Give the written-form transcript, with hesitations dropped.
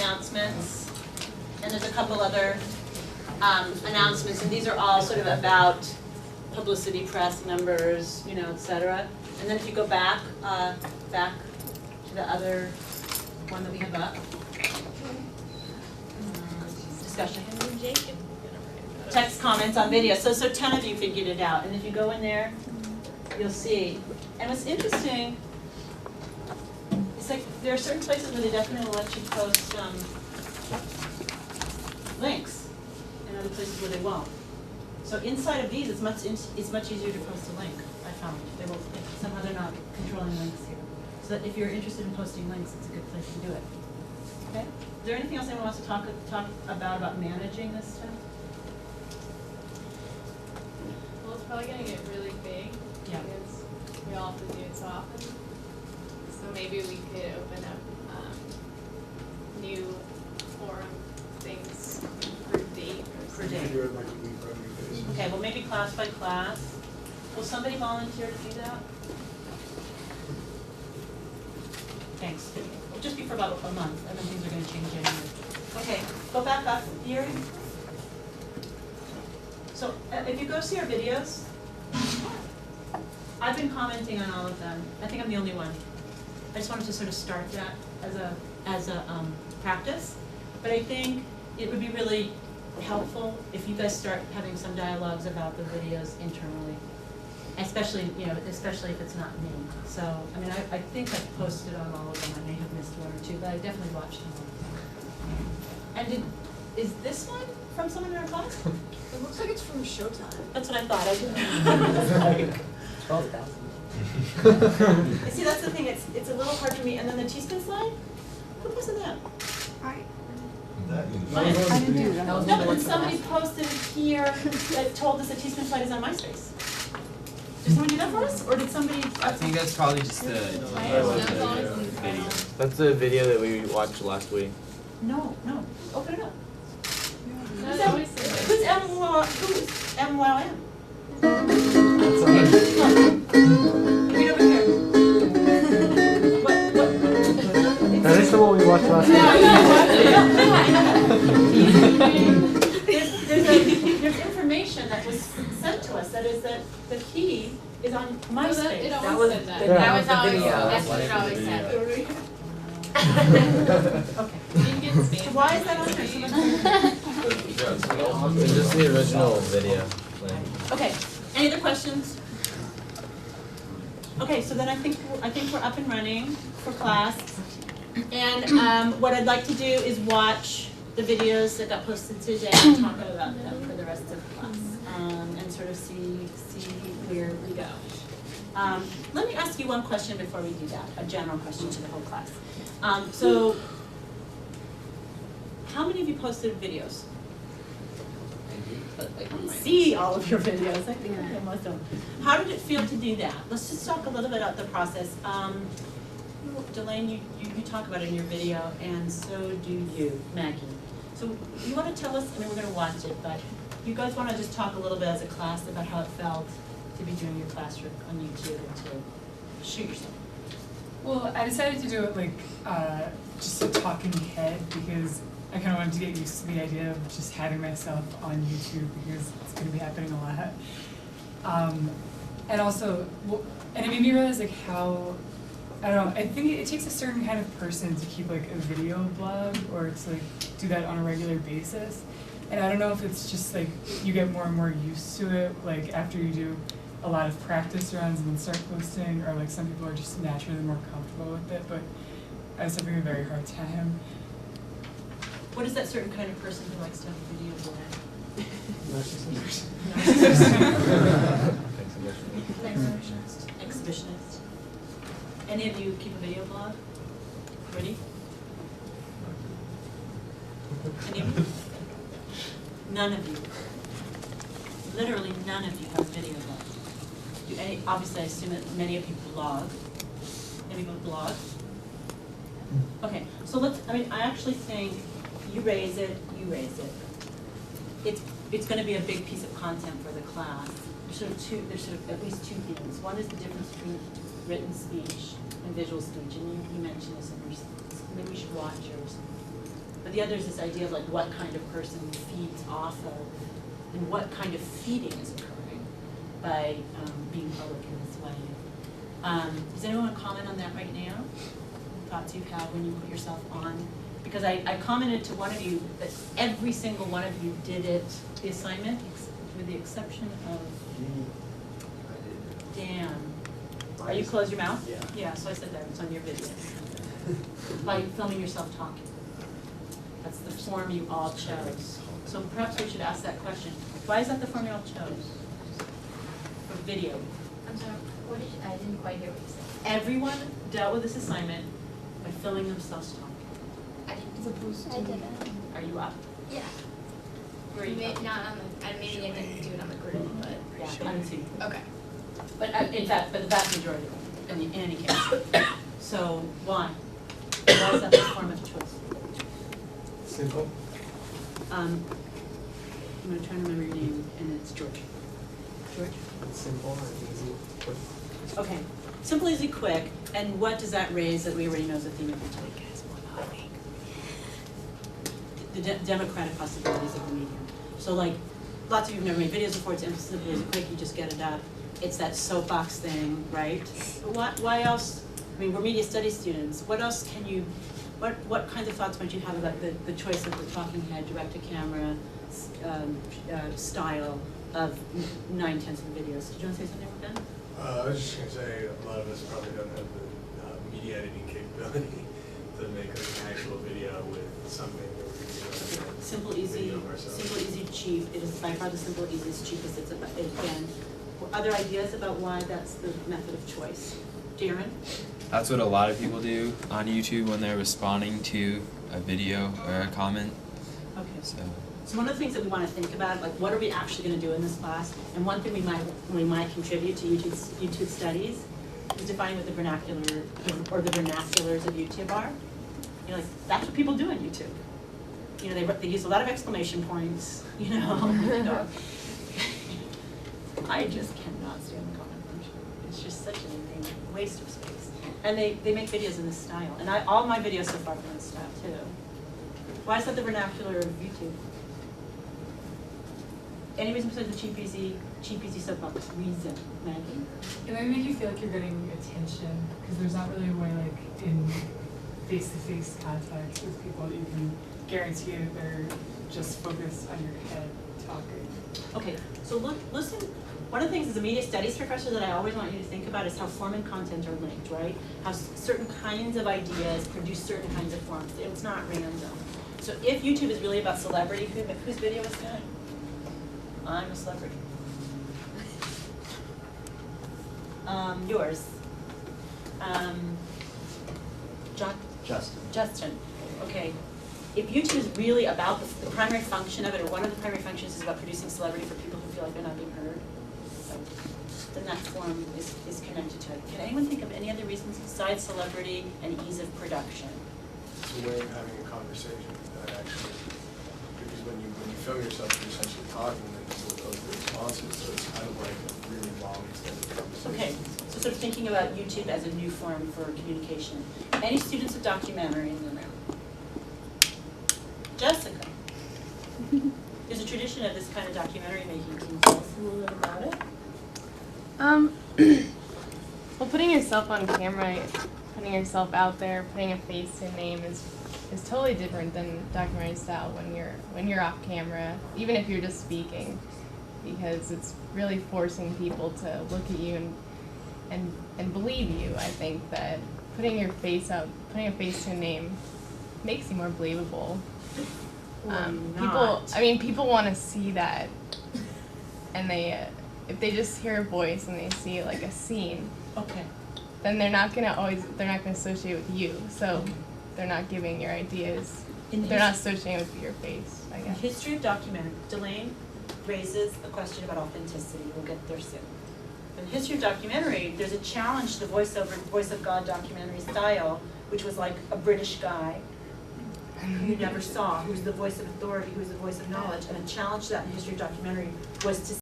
announcements, and there's a couple other announcements, and these are all sort of about publicity, press, numbers, you know, et cetera. And then if you go back to the other one that we have up, discussion. Text comments on video. So 10 of you figured it out, and if you go in there, you'll see. And what's interesting, it's like there are certain places where they definitely will let you post links, and other places where they won't. So inside of these, it's much easier to post a link. I found they will somehow they're not controlling links here. So that if you're interested in posting links, it's a good place to do it. Okay. Is there anything else anyone wants to talk about managing this stuff? Well, it's probably going to get really big because we all have to do it so often. So maybe we could open up new forum things per date or Per day. Do it like a week by week basis. Okay, well maybe class by class. Will somebody volunteer to do that? Thanks. It'll just be for about a month, and then things are going to change anyway. Okay, go back up, Yuri. So if you go see our videos, I've been commenting on all of them. I think I'm the only one. I just wanted to sort of start that as a practice. But I think it would be really helpful if you guys start having some dialogues about the videos internally. Especially if it's not me. So, I mean, I think I've posted on all of them. I may have missed one or two, but I definitely watched them all. And is this one from someone in our class? It looks like it's from Showtime. That's what I thought. I didn't. 12,000. See, that's the thing. It's a little hard for me. And then the teaspoon slide. Who posted that? I didn't do that. No, but then somebody posted it here that told us that teaspoon slide is on MySpace. Did someone do that for us, or did somebody? I think that's probably just the video. That's the video that we watched last week. No. Open it up. That's always the Who's MYM? Read over here. What? That is the one we watched last There's information that was sent to us that is that the key is on MySpace. It always said that. Yeah. That was the always, video. that's what it always said. Okay. You can get spam. So why is that on there? It's just the original video. Okay. Any other questions? Okay, so then I think we're up and running for class. And what I'd like to do is watch the videos that got posted today and talk about them for the rest of the class, and sort of see where we go. Let me ask you one question before we do that, a general question to the whole class. So, how many of you posted videos? I can see all of your videos. I think I most of them. How did it feel to do that? Let's just talk a little bit about the process. Delane, you talk about it in your video, and so do you, Maggie. So you want to tell us, I mean, we're going to watch it, but you guys want to just talk a little bit as a class about how it felt to be doing your classwork on YouTube and to shoot yourself. Well, I decided to do it like just a talking head because I kind of wanted to get used to the idea of just having myself on YouTube because it's going to be happening a lot. And also, and it made me realize like how, I don't know, I think it takes a certain kind of person to keep like a video blog or to like do that on a regular basis. And I don't know if it's just like you get more and more used to it, like after you do a lot of practice runs and then start posting, or like some people are just naturally more comfortable with it, but I was having a very hard time. What is that certain kind of person who likes to have a video blog? Exhibitionist. Any of you keep a video blog? Ready? Any of you? None of you. Literally none of you have a video blog. Obviously, I assume that many of you blog. Any of you blog? Okay, so I actually think you raise it. It's going to be a big piece of content for the class. There's sort of at least two things. One is the difference between written speech and visual speech, and you mentioned this in yours. Maybe we should watch yours. But the other is this idea of like what kind of person feeds off of, and what kind of feeding is occurring by being public in this way. Does anyone want to comment on that right now? Thoughts you have when you put yourself on? Because I commented to one of you that every single one of you did it, the assignment, with the exception of Dan. Are you close your mouth? Yeah. Yeah, so I said that, it's on your video. By filming yourself talking. That's the form you all chose. So perhaps we should ask that question. Why is that the form you all chose? For video. I'm sorry, what did you, I didn't quite hear what you said. Everyone dealt with this assignment by filming themselves talking. I didn't. I didn't. Are you up? Yeah. Where are you from? Not on the, maybe I didn't do it on the grid, but. Yeah, I didn't see. Okay. But in fact, but the vast majority, in any case. So why? Why is that the form of choice? Simple. I'm gonna try to remember your name, and it's George. George? It's simple and easy. Quick. Okay. Simple, easy, quick. And what does that raise that we already know is the theme of your talk? The democratic possibilities of the medium. So like, lots of you have never made videos before, it's simple, easy, quick, you just get it up. It's that soapbox thing, right? But why else, I mean, we're media studies students, what else can you, what kinds of thoughts might you have about the choice of the talking head, direct-to-camera style of 9/10 of the videos? Did you want to say something about that? I was just going to say, a lot of us probably don't have the media editing capability to make an actual video with something that we're doing. Simple, easy, cheap. It is by far the simple, easiest, cheapest. It's about, again, other ideas about why that's the method of choice? Darren? That's what a lot of people do on YouTube when they're responding to a video or a comment. Okay. So one of the things that we want to think about, like what are we actually going to do in this class? And one thing we might contribute to YouTube studies is defining what the vernacular or the vernaculars of YouTube are. You know, like that's what people do on YouTube. You know, they use a lot of exclamation points. You know, I just cannot stand the comment function. It's just such a waste of space. And they make videos in this style, and all my videos so far are in this style too. Why is that the vernacular of YouTube? Any reason besides the cheap, easy soapbox reason, Maggie? It might make you feel like you're getting attention, because there's not really a way, like, in face-to-face contact with people that you can guarantee that they're just focused on your head talking. Okay, so listen, one of the things as a media studies professor that I always want you to think about is how form and content are linked, right? How certain kinds of ideas produce certain kinds of forms. It's not random. So if YouTube is really about celebrity, whose video is that? I'm a celebrity. Yours. Justin. Okay. If YouTube is really about the primary function of it, or one of the primary functions is about producing celebrity for people who feel like they're not being heard, then that form is connected to it. Can anyone think of any other reasons besides celebrity and ease of production? It's a way of having a conversation that actually, because when you film yourself, you're essentially talking and then people go through responses, so it's kind of like a really long extended conversation. Okay, so sort of thinking about YouTube as a new form for communication. Any students of documentary in the room? Jessica? There's a tradition of this kind of documentary making. Can you tell us a little bit about it? Well, putting yourself on camera, putting yourself out there, putting a face to a name is totally different than documentary style when you're off camera, even if you're just speaking, because it's really forcing people to look at you and believe you. I think that putting your face up, putting a face to a name makes you more believable. People want to see that, and if they just hear a voice and they see like a scene, Okay. then they're not gonna associate with you. So they're not giving your ideas. They're not associating with your face, I In guess. history of documentary, Delane raises a question about authenticity. We'll get there soon. In the history of documentary, there's a challenge to the voice of God documentary style, which was like a British guy who you never saw, who's the voice of authority, who's the voice of knowledge, and a challenge to that in the history of documentary was to